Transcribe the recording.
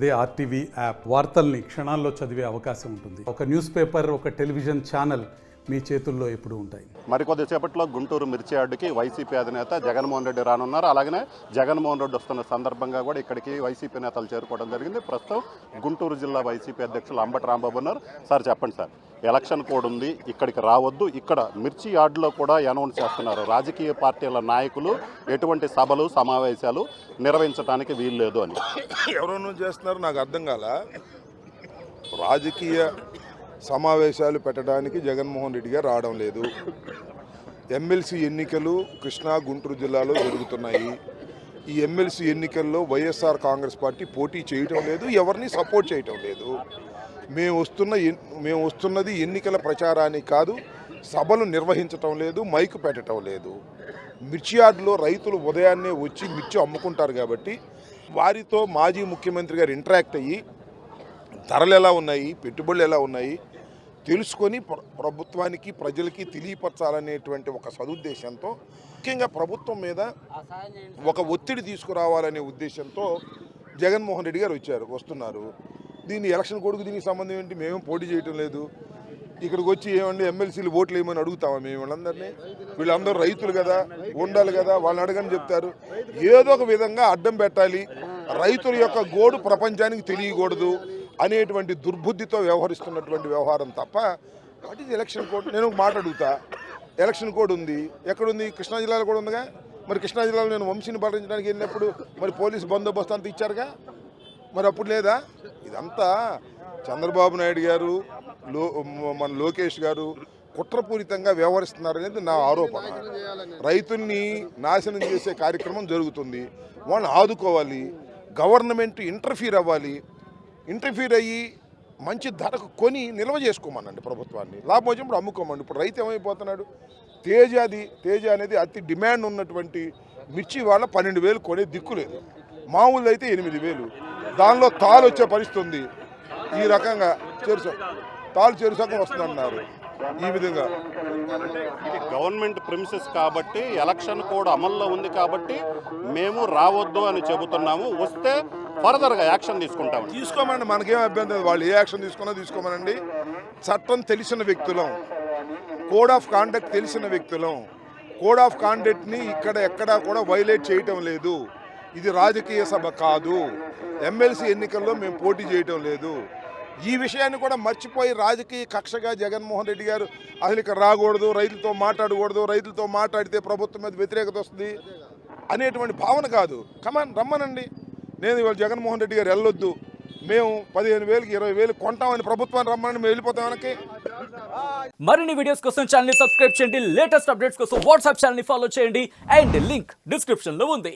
అదే RTV app వార్తల్ని క్షణాల్లో చదివే అవకాశం ఉంటుంది. ఒక న్యూస్ పేపర్, ఒక టెలివిజన్ ఛానల్ మీ చేతుల్లో ఎప్పుడూ ఉంటాయి. మరికొద్దిసేపట్లో గుంటూరు మిర్చి యార్డుకి వైసీపీ అధినేత జగన్మోహన్ రెడ్డి రానున్నారు. అలాగనే జగన్మోహన్ రెడ్డి వస్తున్న సందర్భంగా కూడా ఇక్కడికి వైసీపీ నేతలు చేరుకోవడం జరిగింది. ప్రస్తుతం గుంటూరు జిల్లా వైసీపీ అధ్యక్షులు అంబటి రాంబాబు ఉన్నారు. సార్ చెప్పండి సార్, ఎలక్షన్ కోడ్ ఉంది, ఇక్కడికి రావద్దు, ఇక్కడ మిర్చి యార్డులో కూడా అనౌన్స్ చేస్తున్నారు. రాజకీయ పార్టీల నాయకులు ఎటువంటి సభలు సమావేశాలు నిర్వహించడానికి వీలు లేదు అని ఎవరో చేస్తున్నారు, నాకు అర్థం కాల. రాజకీయ సమావేశాలు పెట్టడానికి జగన్మోహన్ రెడ్డి గారు రావడం లేదు. ఎమ్మెల్సీ ఎన్నికలు కృష్ణా గుంటూరు జిల్లాలో జరుగుతున్నాయి. ఈ ఎమ్మెల్సీ ఎన్నికల్లో వైఎస్ఆర్ కాంగ్రెస్ పార్టీ పోటీ చేయటం లేదు, ఎవరిని సపోర్ట్ చేయటం లేదు. మేము వస్తున్నది ఎన్నికల ప్రచారానికి కాదు, సభలు నిర్వహించటం లేదు, మైకు పెట్టడం లేదు. మిర్చి యార్డులో రైతులు ఉదయాన్నే వచ్చి మిర్చి అమ్ముకుంటారు కాబట్టి వారితో మాజీ ముఖ్యమంత్రి గారు ఇంటరాక్ట్ అయ్యి ధరలు ఎలా ఉన్నాయి, పెట్టుబడులు ఎలా ఉన్నాయి తెలుసుకొని ప్రభుత్వానికి ప్రజలకి తెలియపరచాలనేటువంటి ఒక సదుద్దేశంతో, ముఖ్యంగా ప్రభుత్వం మీద ఒక ఒత్తిడి తీసుకురావాలనే ఉద్దేశంతో జగన్మోహన్ రెడ్డి గారు వస్తున్నారు. దీన్ని ఎలక్షన్ కోడ్కు దీనికి సంబంధం ఏంటి? మేమేం పోటీ చేయటం లేదు. ఇక్కడికి వచ్చి ఏమండి ఎమ్మెల్సీలు ఓట్లు వేయమని అడుగుతామా మేము వీళ్ళందరినీ? వీళ్ళందరూ రైతులు కదా, ఉండాలి కదా, వాళ్ళని అడగని చెప్తారు. ఏదో ఒక విధంగా అడ్డం పెట్టాలి, రైతుల యొక్క గోడు ప్రపంచానికి తెలియకూడదు అనేటువంటి దుర్బుద్ధితో వ్యవహరిస్తున్నటువంటి వ్యవహారం తప్ప వాట్ ఈజ్ ఎలక్షన్ కోడ్? నేను ఒక మాట అడుగుతా, ఎలక్షన్ కోడ్ ఉంది, ఎక్కడుంది? కృష్ణా జిల్లాలో కూడా ఉందిగా. మరి కృష్ణా జిల్లాలో నేను వంశీని పాటించడానికి వెళ్ళినప్పుడు మరి పోలీసు బందోబస్తు అంతా ఇచ్చారుగా, మరి అప్పుడు లేదా? ఇదంతా చంద్రబాబు నాయుడు గారు, మన లోకేష్ గారు కుట్రపూరితంగా వ్యవహరిస్తున్నారనేది నా ఆరోపణ. రైతుల్ని నాశనం చేసే కార్యక్రమం జరుగుతుంది, వాళ్ళని ఆదుకోవాలి, గవర్నమెంట్ ఇంటర్ఫీర్ అవ్వాలి. ఇంటర్ఫీర్ అయ్యి మంచి ధరకు కొని నిల్వ చేసుకోమనండి ప్రభుత్వాన్ని, లాభం వచ్చినప్పుడు అమ్ముకోమండి. ఇప్పుడు రైతు ఏమైపోతున్నాడు? తేజ అనేది అతి డిమాండ్ ఉన్నటువంటి మిర్చి వాళ్ళ 12,000 కొనే దిక్కులేదు, మామూలు అయితే 8,000. దానిలో తాలు వచ్చే పరిస్థితి ఉంది. ఈ రకంగా చెరుసగం వస్తుందన్నారు. ఈ విధంగా ఇది గవర్నమెంట్ ప్రిమిసెస్ కాబట్టి ఎలక్షన్ కోడ్ అమల్లో ఉంది కాబట్టి మేము రావద్దు అని చెబుతున్నాము. వస్తే ఫర్దర్గా యాక్షన్ తీసుకోమనండి, మనకేం అభ్యంతరం. వాళ్ళు ఏ యాక్షన్ తీసుకోమనండి. చట్టం తెలిసిన వ్యక్తులం, కోడ్ ఆఫ్ కాండక్ట్ తెలిసిన వ్యక్తులం. కోడ్ ఆఫ్ కాండక్ట్ని ఎక్కడా కూడా వైలేట్ చేయటం లేదు. ఇది రాజకీయ సభ కాదు, ఎమ్మెల్సీ ఎన్నికల్లో మేము పోటీ చేయటం లేదు. ఈ విషయాన్ని కూడా మర్చిపోయి రాజకీయ కక్షగా జగన్మోహన్ రెడ్డి గారు అసలు ఇక్కడ రాకూడదు, రైతులతో మాట్లాడకూడదు, రైతులతో మాట్లాడితే ప్రభుత్వం మీద వ్యతిరేకత వస్తుంది అనేటువంటి భావన కాదు. కమాన్ రమ్మనండి. నేను ఇవాళ జగన్మోహన్ రెడ్డి గారు వెళ్ళొద్దు, మేము 15,000కి 20,000 కొంటామని ప్రభుత్వాన్ని రమ్మని మేము వెళ్ళిపోతాం వెనక్కి. మరిన్ని వీడియోస్ కోసం ఛానల్ ని సబ్స్క్రైబ్ చేయండి, లేటెస్ట్ అప్డేట్స్ కోసం వాట్సాప్ ఛానల్ ని ఫాలో చేయండి, అండ్ లింక్ డిస్క్రిప్షన్ లో ఉంది.